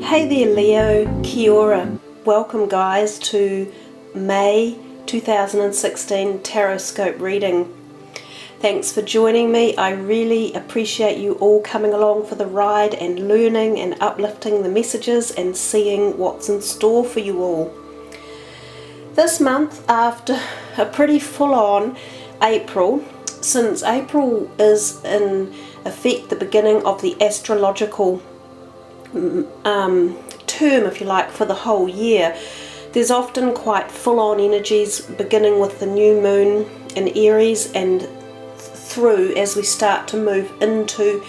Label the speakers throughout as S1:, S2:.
S1: Hey there Leo, kia ora. Welcome guys to May 2016 Taroscope reading. Thanks for joining me. I really appreciate you all coming along for the ride and learning and uplifting the messages and seeing what's in store for you all. This month, after a pretty full-on April, since April is in effect the beginning of the astrological term, if you like, for the whole year, there's often quite full-on energies beginning with the new moon in Aries and through as we start to move into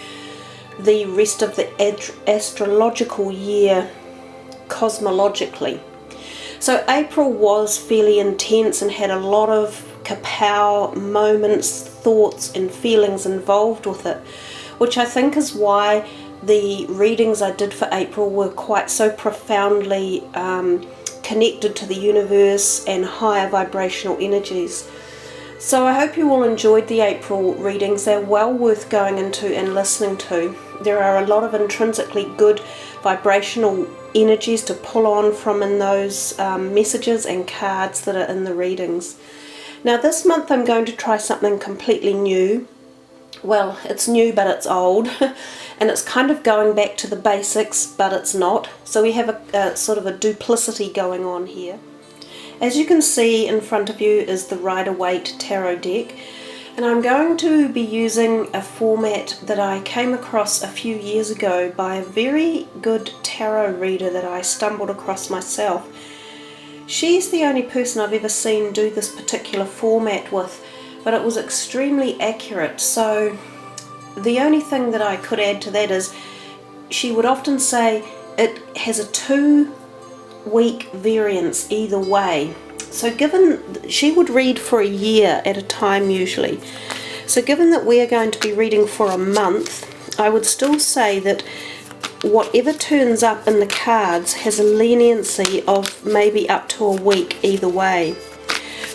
S1: the rest of the astrological year cosmologically. So April was fairly intense and had a lot of kapow moments, thoughts and feelings involved with it, which I think is why the readings I did for April were quite so profoundly connected to the universe and higher vibrational energies. So I hope you all enjoyed the April readings. They're well worth going into and listening to. There are a lot of intrinsically good vibrational energies to pull on from in those messages and cards that are in the readings. Now this month I'm going to try something completely new. Well, it's new but it's old and it's kind of going back to the basics but it's not. So we have a sort of a duplicity going on here. As you can see in front of you is the Rider-Waite tarot deck, and I'm going to be using a format that I came across a few years ago by a very good tarot reader that I stumbled across myself. She's the only person I've ever seen do this particular format with, but it was extremely accurate. So the only thing that I could add to that is she would often say it has a 2-week variance either way. So given she would read for a year at a time usually, so given that we are going to be reading for a month, I would still say that whatever turns up in the cards has a leniency of maybe up to a week either way.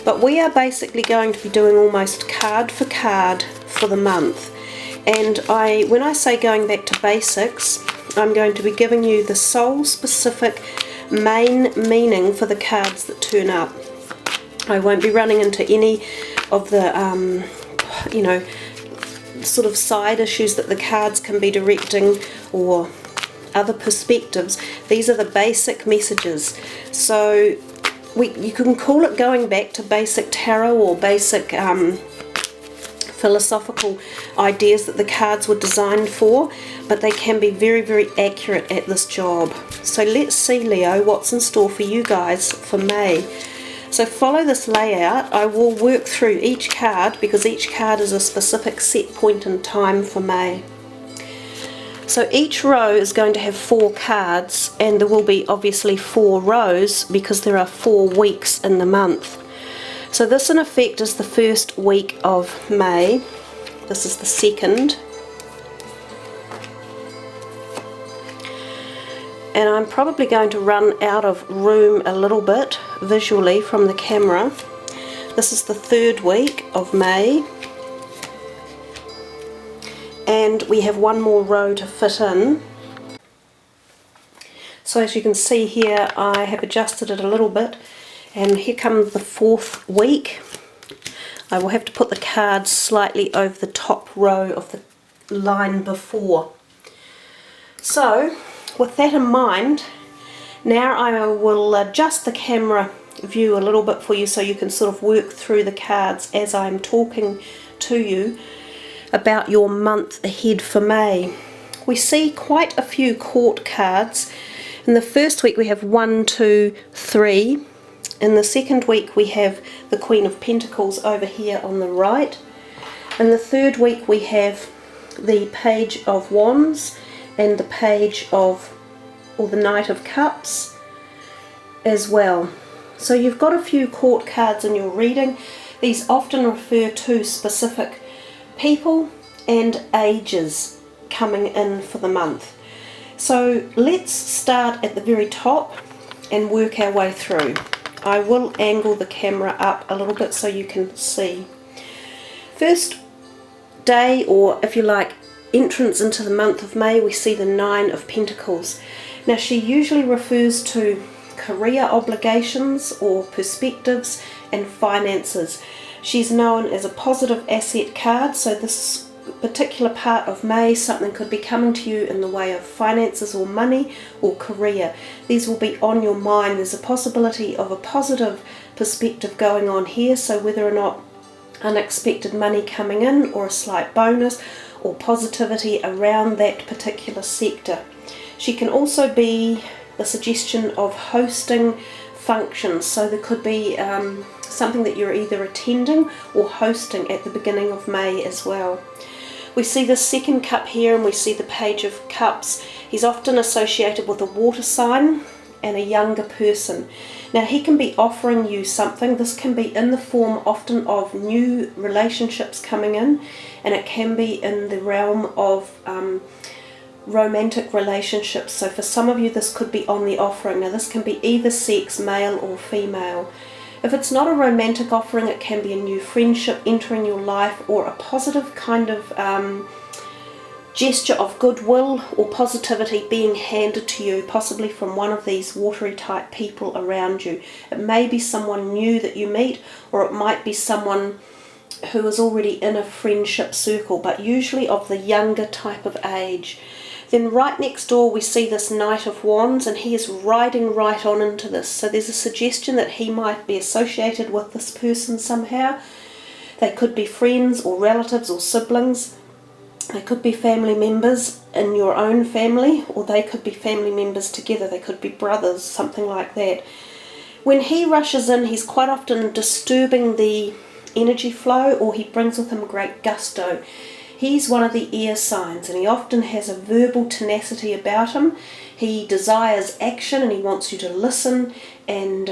S1: But we are basically going to be doing almost card for card for the month. And when I say going back to basics, I'm going to be giving you the soul specific main meaning for the cards that turn up. I won't be running into any of the sort of side issues that the cards can be directing or other perspectives. These are the basic messages. So you can call it going back to basic tarot or basic philosophical ideas that the cards were designed for, but they can be very, very accurate at this job. So let's see, Leo, what's in store for you guys for May. So follow this layout. I will work through each card because each card is a specific set point in time for May. So each row is going to have 4 cards, and there will be obviously 4 rows because there are 4 weeks in the month. So this in effect is the first week of May. This is the second. And I'm probably going to run out of room a little bit visually from the camera. This is the third week of May. And we have 1 more row to fit in. So as you can see here, I have adjusted it a little bit. And here comes the 4th week. I will have to put the cards slightly over the top row of the line before. So, with that in mind, now I will adjust the camera view a little bit for you so you can sort of work through the cards as I'm talking to you about your month ahead for May. We see quite a few court cards. In the first week we have 1, 2, 3. In the second week we have the Queen of Pentacles over here on the right. In the third week we have the Page of Wands and the Page of, or the Knight of Cups as well. So you've got a few court cards in your reading. These often refer to specific people and ages coming in for the month. So let's start at the very top and work our way through. I will angle the camera up a little bit so you can see. First day, or if you like, entrance into the month of May, we see the 9 of Pentacles. Now she usually refers to career obligations or perspectives and finances. She's known as a positive asset card, so this particular part of May, something could be coming to you in the way of finances or money or career. These will be on your mind. There's a possibility of a positive perspective going on here, so whether or not unexpected money coming in or a slight bonus or positivity around that particular sector. She can also be the suggestion of hosting functions, so there could be something that you're either attending or hosting at the beginning of May as well. We see the second cup here and we see the Page of Cups. He's often associated with a water sign and a younger person. Now he can be offering you something. This can be in the form often of new relationships coming in, and it can be in the realm of romantic relationships. So for some of you this could be on the offering. Now this can be either sex, male or female. If it's not a romantic offering, it can be a new friendship entering your life or a positive kind of gesture of goodwill or positivity being handed to you, possibly from one of these watery type people around you. It may be someone new that you meet, or it might be someone who is already in a friendship circle, but usually of the younger type of age. Then right next door we see this Knight of Wands, and he is riding right on into this. So there's a suggestion that he might be associated with this person somehow. They could be friends or relatives or siblings. They could be family members in your own family, or they could be family members together. They could be brothers, something like that. When he rushes in, he's quite often disturbing the energy flow, or he brings with him great gusto. He's one of the air signs, and he often has a verbal tenacity about him. He desires action and he wants you to listen, and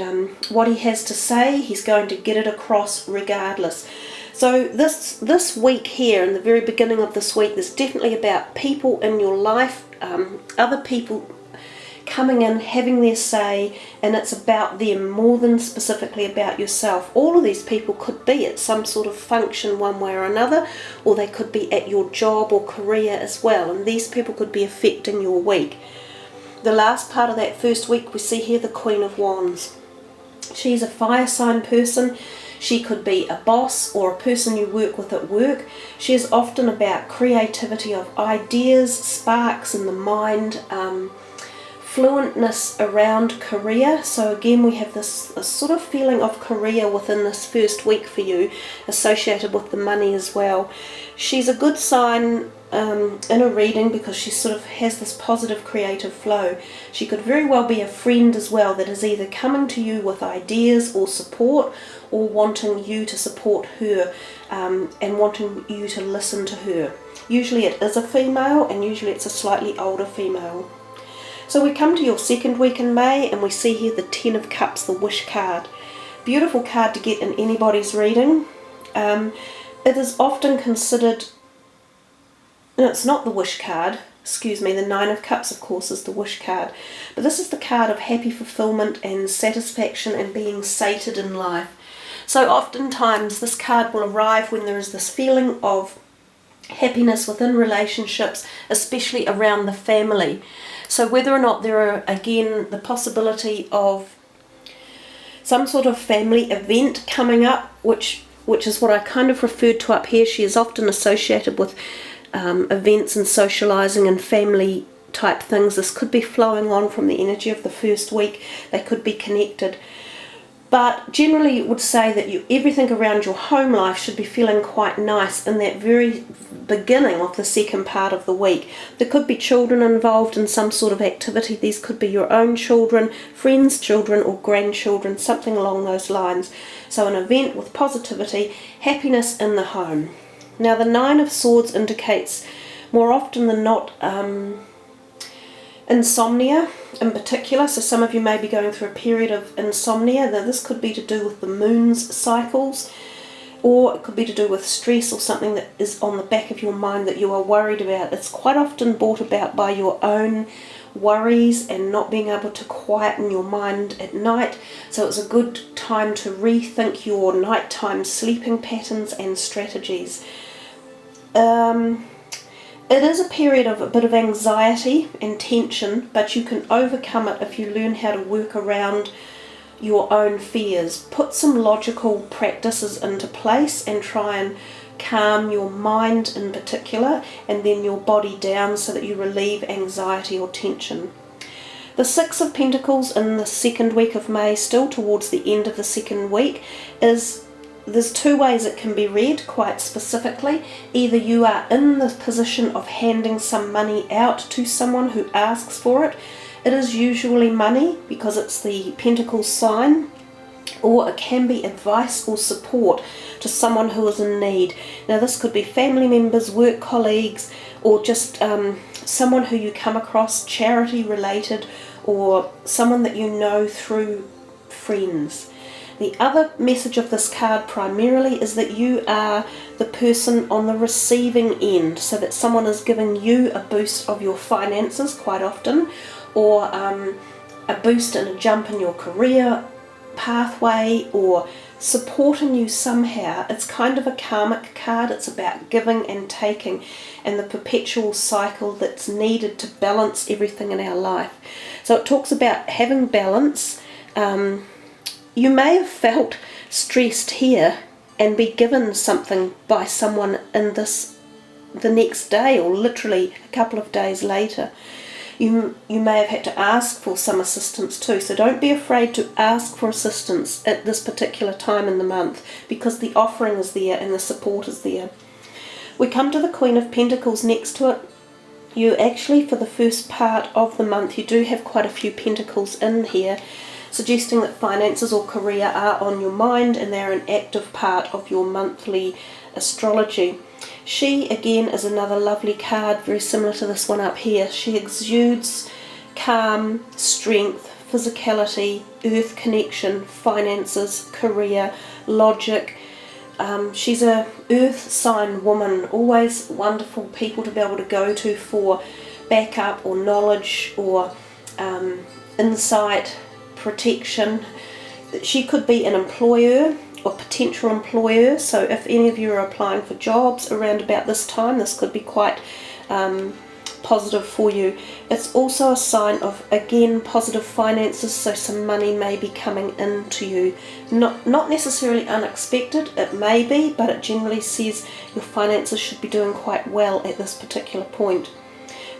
S1: what he has to say, he's going to get it across regardless. So this week here, in the very beginning of this week, there's definitely about people in your life, other people coming in, having their say, and it's about them more than specifically about yourself. All of these people could be at some sort of function one way or another, or they could be at your job or career as well, and these people could be affecting your week. The last part of that first week, we see here the Queen of Wands. She's a fire sign person. She could be a boss or a person you work with at work. She is often about creativity of ideas, sparks in the mind, fluentness around career. So again, we have this sort of feeling of career within this first week for you, associated with the money as well. She's a good sign in a reading because she sort of has this positive creative flow. She could very well be a friend as well, that is either coming to you with ideas or support, or wanting you to support her and wanting you to listen to her. Usually it is a female, and usually it's a slightly older female. So we come to your second week in May, and we see here the Ten of Cups, the Wish card. Beautiful card to get in anybody's reading. It is often considered, no, it's not the Wish card, excuse me, the Nine of Cups of course is the Wish card, but this is the card of happy fulfillment and satisfaction and being sated in life. So oftentimes this card will arrive when there is this feeling of happiness within relationships, especially around the family. So whether or not there are, again, the possibility of some sort of family event coming up, which is what I kind of referred to up here. She is often associated with events and socialising and family type things. This could be flowing on from the energy of the first week. They could be connected. But generally it would say that everything around your home life should be feeling quite nice in that very beginning of the second part of the week. There could be children involved in some sort of activity. These could be your own children, friends' children or grandchildren, something along those lines. So an event with positivity, happiness in the home. Now the Nine of Swords indicates more often than not insomnia in particular. So some of you may be going through a period of insomnia. Now this could be to do with the moon's cycles, or it could be to do with stress or something that is on the back of your mind that you are worried about. It's quite often brought about by your own worries and not being able to quieten your mind at night. So it's a good time to rethink your nighttime sleeping patterns and strategies. It is a period of a bit of anxiety and tension, but you can overcome it if you learn how to work around your own fears. Put some logical practices into place and try and calm your mind in particular, and then your body down, so that you relieve anxiety or tension. The Six of Pentacles in the second week of May, still towards the end of the second week, there's two ways it can be read quite specifically. Either you are in the position of handing some money out to someone who asks for it. It is usually money because it's the Pentacles sign, or it can be advice or support to someone who is in need. Now this could be family members, work colleagues, or just someone who you come across, charity related, or someone that you know through friends. The other message of this card primarily is that you are the person on the receiving end, so that someone is giving you a boost of your finances quite often, or a boost and a jump in your career pathway, or supporting you somehow. It's kind of a karmic card. It's about giving and taking, and the perpetual cycle that's needed to balance everything in our life. So it talks about having balance. You may have felt stressed here and be given something by someone in the next day, or literally a couple of days later. You may have had to ask for some assistance too, so don't be afraid to ask for assistance at this particular time in the month, because the offering is there and the support is there. We come to the Queen of Pentacles next to it. You actually, for the first part of the month, you do have quite a few pentacles in here, suggesting that finances or career are on your mind and they're an active part of your monthly astrology. She, again, is another lovely card, very similar to this one up here. She exudes calm, strength, physicality, earth connection, finances, career, logic. She's a earth sign woman, always wonderful people to be able to go to for backup or knowledge or insight, protection. She could be an employer or potential employer, so if any of you are applying for jobs around about this time, this could be quite positive for you. It's also a sign of, again, positive finances, so some money may be coming into you. Not necessarily unexpected, it may be, but it generally says your finances should be doing quite well at this particular point.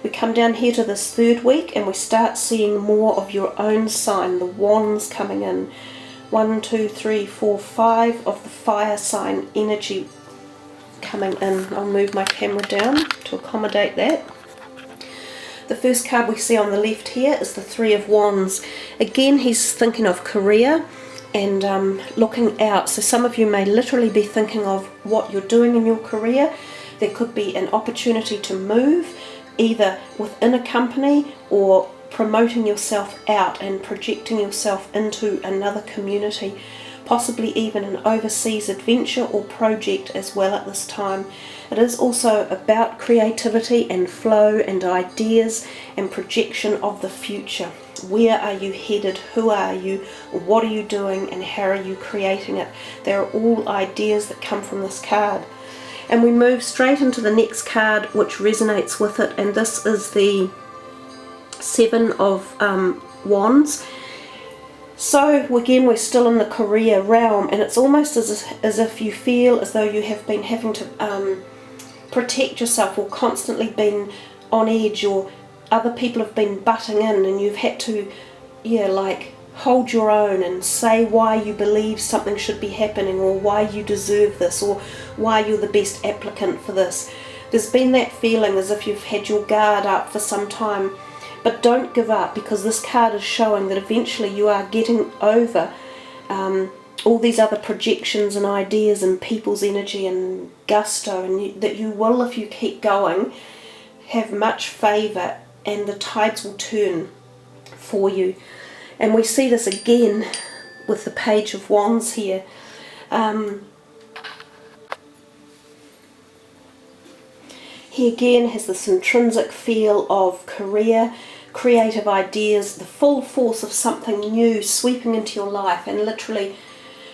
S1: We come down here to this third week and we start seeing more of your own sign, the wands coming in. 1, 2, 3, 4, 5 of the fire sign energy coming in. I'll move my camera down to accommodate that. The first card we see on the left here is the Three of Wands. Again, he's thinking of career and looking out. So some of you may literally be thinking of what you're doing in your career. There could be an opportunity to move, either within a company or promoting yourself out and projecting yourself into another community, possibly even an overseas adventure or project as well at this time. It is also about creativity and flow and ideas and projection of the future. Where are you headed? Who are you? What are you doing? And how are you creating it? They are all ideas that come from this card. And we move straight into the next card which resonates with it, and this is the Seven of Wands. So again, we're still in the career realm, and it's almost as if you feel as though you have been having to protect yourself, or constantly been on edge, or other people have been butting in and you've had to hold your own and say why you believe something should be happening, or why you deserve this, or why you're the best applicant for this. There's been that feeling as if you've had your guard up for some time. But don't give up, because this card is showing that eventually you are getting over all these other projections and ideas and people's energy and gusto, and that you will, if you keep going, have much favour and the tides will turn for you. And we see this again with the Page of Wands here. He again has this intrinsic feel of career, creative ideas, the full force of something new sweeping into your life and literally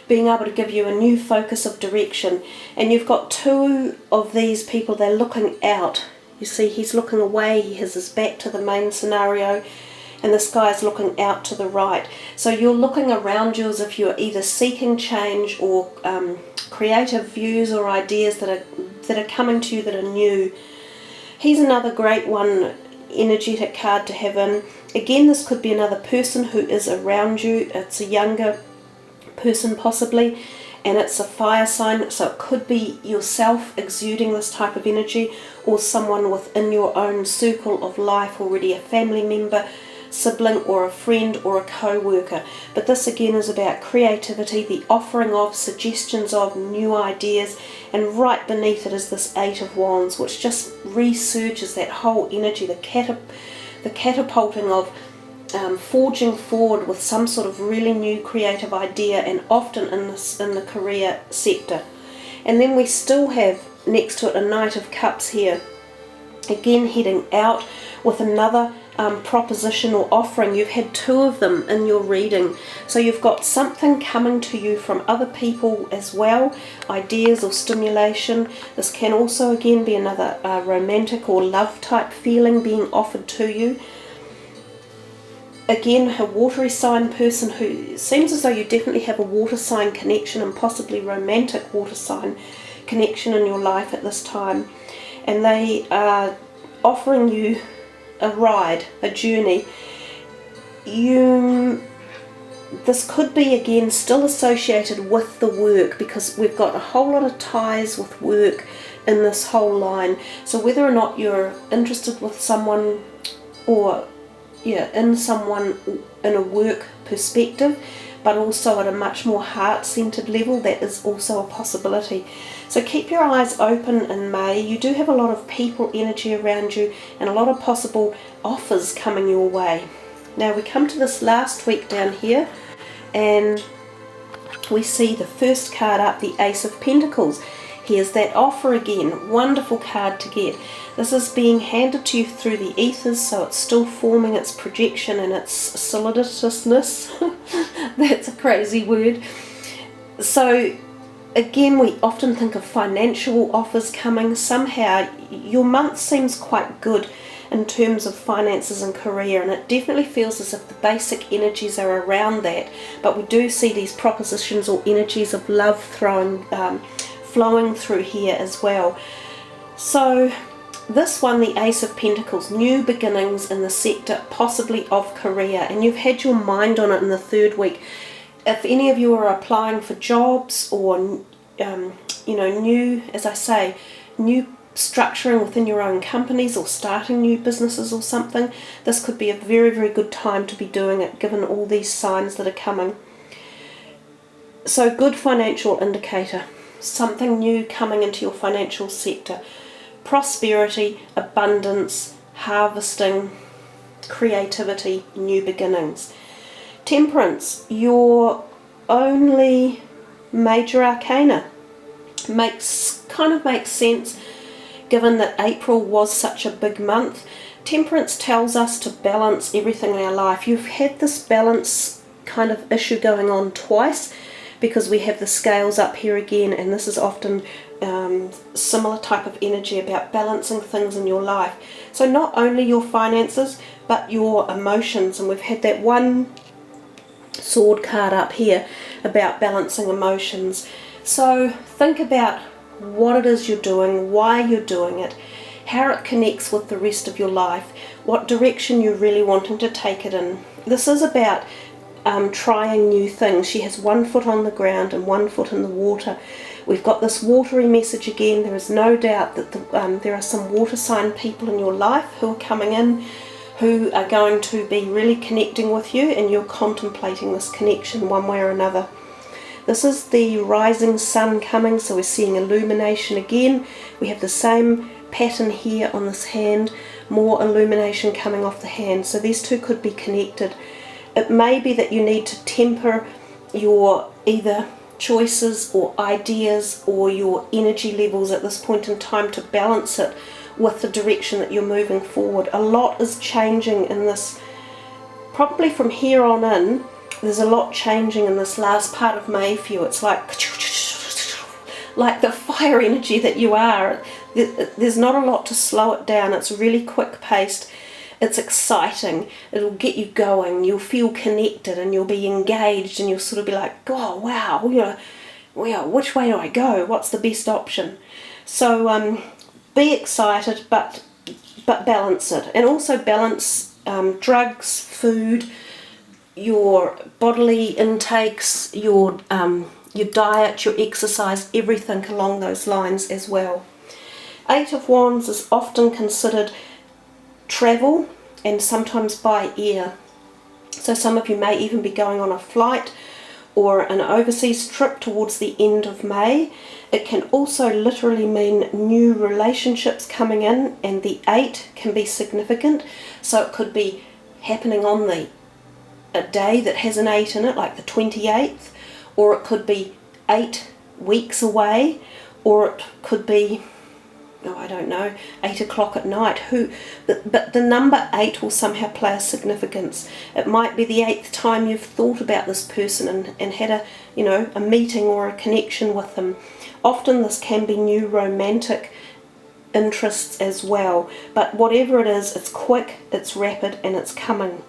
S1: being able to give you a new focus of direction. And you've got two of these people, they're looking out You see he's looking away, he has his back to the main scenario, and this guy's looking out to the right. So you're looking around you as if you're either seeking change or creative views or ideas that are coming to you that are new. He's another great one, energetic card to have in. Again, this could be another person who is around you. It's a younger person possibly, and it's a fire sign, so it could be yourself exuding this type of energy, or someone within your own circle of life already, a family member, sibling, or a friend, or a co-worker. But this again is about creativity, the offering of suggestions of new ideas, and right beneath it is this Eight of Wands, which just resurges that whole energy, the catapulting of forging forward with some sort of really new creative idea, and often in the career sector. And then we still have next to it a Knight of Cups here, again heading out with another proposition or offering. You've had two of them in your reading, so you've got something coming to you from other people as well, ideas or stimulation. This can also again be another romantic or love type feeling being offered to you. Again, a watery sign person who seems as though you definitely have a water sign connection, and possibly romantic water sign connection in your life at this time. And they are offering you a ride, a journey. This could be again still associated with the work, because we've got a whole lot of ties with work in this whole line. So whether or not you're interested with someone, or in someone in a work perspective, but also at a much more heart-centered level, that is also a possibility. So keep your eyes open in May. You do have a lot of people energy around you, and a lot of possible offers coming your way. Now we come to this last week down here, and we see the first card up, the Ace of Pentacles. Here's that offer again, wonderful card to get. This is being handed to you through the ethers, so it's still forming its projection and its soliditousness. That's a crazy word. So again, we often think of financial offers coming. Somehow your month seems quite good in terms of finances and career, and it definitely feels as if the basic energies are around that, but we do see these propositions or energies of love flowing through here as well. So this one, the Ace of Pentacles, new beginnings in the sector possibly of career, and you've had your mind on it in the third week. If any of you are applying for jobs, or new, as I say, new structuring within your own companies, or starting new businesses or something, this could be a very, very good time to be doing it, given all these signs that are coming. So good financial indicator, something new coming into your financial sector. Prosperity, abundance, harvesting, creativity, new beginnings. Temperance, your only major arcana. Kind of makes sense, given that April was such a big month. Temperance tells us to balance everything in our life. You've had this balance kind of issue going on twice, because we have the scales up here again, and this is often similar type of energy about balancing things in your life. So not only your finances, but your emotions, and we've had that one sword card up here about balancing emotions. So think about what it is you're doing, why you're doing it, how it connects with the rest of your life, what direction you're really wanting to take it in. This is about trying new things. She has one foot on the ground and one foot in the water. We've got this watery message again. There is no doubt that there are some water sign people in your life who are coming in, who are going to be really connecting with you, and you're contemplating this connection one way or another. This is the rising sun coming, so we're seeing illumination again. We have the same pattern here on this hand, more illumination coming off the hand. So these two could be connected. It may be that you need to temper your either choices or ideas or your energy levels at this point in time to balance it with the direction that you're moving forward. A lot is changing in this, probably from here on in. There's a lot changing in this last part of May for you. It's like the fire energy that you are. There's not a lot to slow it down. It's really quick paced. It's exciting. It'll get you going. You'll feel connected and you'll be engaged and you'll sort of be like, oh wow, which way do I go? What's the best option? So be excited, but balance it, and also balance drugs, food, your bodily intakes, your diet, your exercise, everything along those lines as well. Eight of Wands is often considered travel and sometimes by air. So some of you may even be going on a flight or an overseas trip towards the end of May. It can also literally mean new relationships coming in, and the 8 can be significant. So it could be happening on a day that has an 8 in it, like the 28th, or it could be 8 weeks away, or it could be, I don't know, 8 o'clock at night. But the number 8 will somehow play a significance. It might be the 8th time you've thought about this person and had a meeting or a connection with them. Often this can be new romantic interests as well. But whatever it is, it's quick, it's rapid, and it's coming.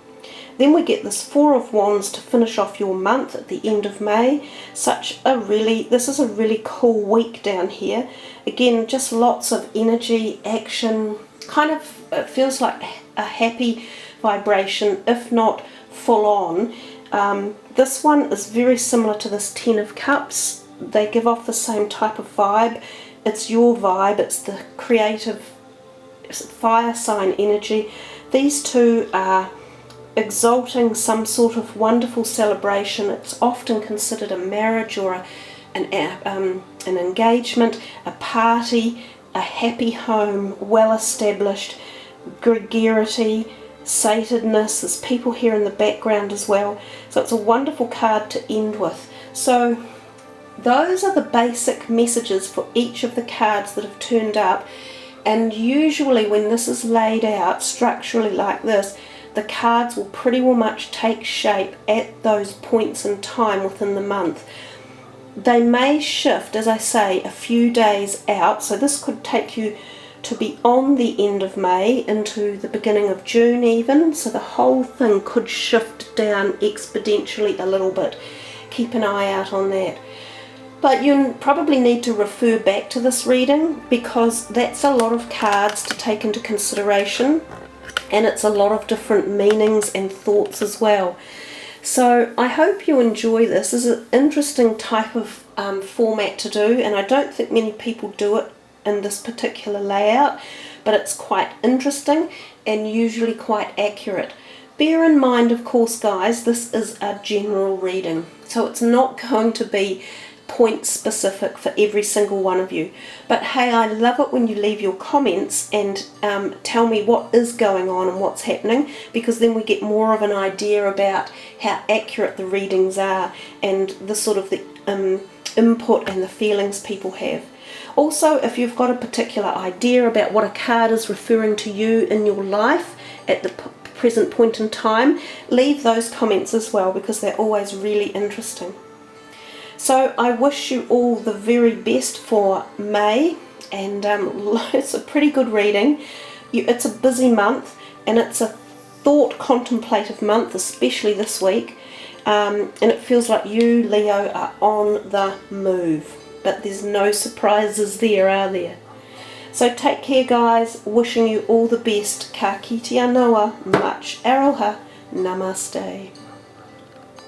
S1: Then we get this 4 of Wands to finish off your month at the end of May. This is a really cool week down here. Again, just lots of energy, action, it feels like a happy vibration, if not full on. This one is very similar to this 10 of Cups. They give off the same type of vibe. It's your vibe, it's the creative fire sign energy. These two are exalting some sort of wonderful celebration. It's often considered a marriage or an engagement, a party, a happy home, well established, gregarity, satedness. There's people here in the background as well. So it's a wonderful card to end with. So those are the basic messages for each of the cards that have turned up, and usually when this is laid out structurally like this, the cards will pretty well much take shape at those points in time within the month. They may shift, as I say, a few days out, so this could take you to be on the end of May into the beginning of June even, so the whole thing could shift down exponentially a little bit. Keep an eye out on that. But you probably need to refer back to this reading, because that's a lot of cards to take into consideration, and it's a lot of different meanings and thoughts as well. So I hope you enjoy this. This is an interesting type of format to do, and I don't think many people do it in this particular layout, but it's quite interesting and usually quite accurate. Bear in mind, of course, guys, this is a general reading, so it's not going to be point specific for every single one of you. But hey, I love it when you leave your comments and tell me what is going on and what's happening, because then we get more of an idea about how accurate the readings are and the sort of the input and the feelings people have. Also, if you've got a particular idea about what a card is referring to you in your life at the present point in time, leave those comments as well, because they're always really interesting. So I wish you all the very best for May, and it's a pretty good reading. It's a busy month, and it's a thought contemplative month, especially this week, and it feels like you, Leo, are on the move, but there's no surprises there, are there? So take care, guys. Wishing you all the best. Ka kite anoa, much aroha, namaste.